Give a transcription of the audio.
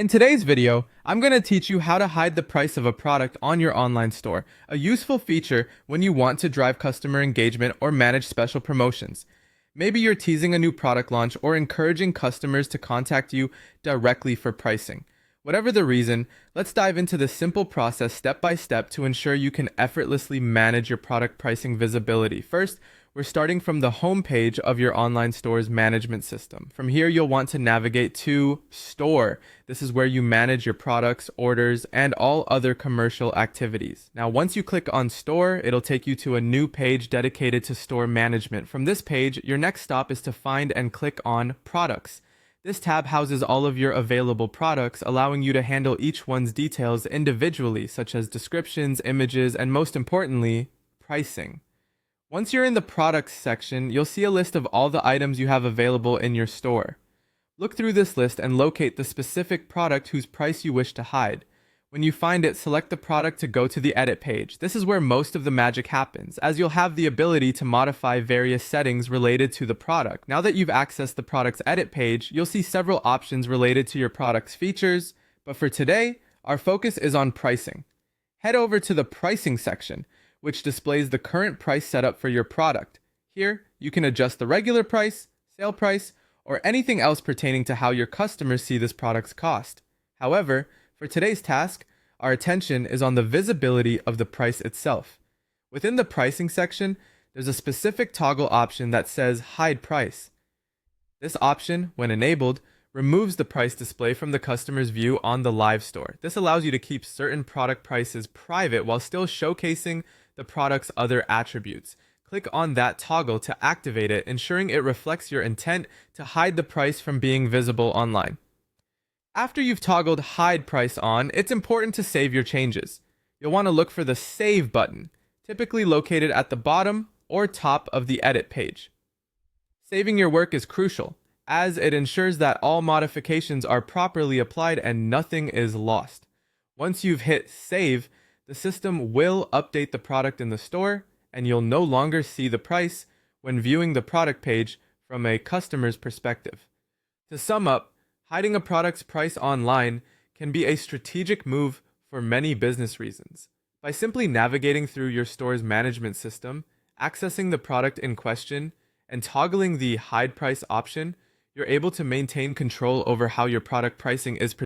In today's video, I'm going to teach you how to hide the price of a product on your online store, a useful feature when you want to drive customer engagement or manage special promotions. Maybe you're teasing a new product launch or encouraging customers to contact you directly for pricing. Whatever the reason, let's dive into the simple process step by step to ensure you can effortlessly manage your product pricing visibility. First, we're starting from the home page of your online store's management system. From here, you'll want to navigate to Store. This is where you manage your products, orders, and all other commercial activities. Now, once you click on Store, it'll take you to a new page dedicated to store management. From this page, your next stop is to find and click on Products. This tab houses all of your available products, allowing you to handle each one's details individually, such as descriptions, images, and most importantly, pricing. Once you're in the Products section, you'll see a list of all the items you have available in your store. Look through this list and locate the specific product whose price you wish to hide. When you find it, select the product to go to the Edit page. This is where most of the magic happens, as you'll have the ability to modify various settings related to the product. Now that you've accessed the product's Edit page, you'll see several options related to your product's features, but for today, our focus is on pricing. Head over to the Pricing section, which displays the current price setup for your product. Here, you can adjust the regular price, sale price, or anything else pertaining to how your customers see this product's cost. However, for today's task, our attention is on the visibility of the price itself. Within the pricing section, there's a specific toggle option that says Hide Price. This option, when enabled, removes the price display from the customer's view on the live store. This allows you to keep certain product prices private while still showcasing the product's other attributes. Click on that toggle to activate it, ensuring it reflects your intent to hide the price from being visible online. After you've toggled Hide Price on, it's important to save your changes. You'll want to look for the Save button, typically located at the bottom or top of the Edit page. Saving your work is crucial, as it ensures that all modifications are properly applied and nothing is lost. Once you've hit Save, the system will update the product in the store, and you'll no longer see the price when viewing the product page from a customer's perspective. To sum up, hiding a product's price online can be a strategic move for many business reasons. By simply navigating through your store's management system, accessing the product in question, and toggling the Hide Price option, you're able to maintain control over how your product pricing is presented.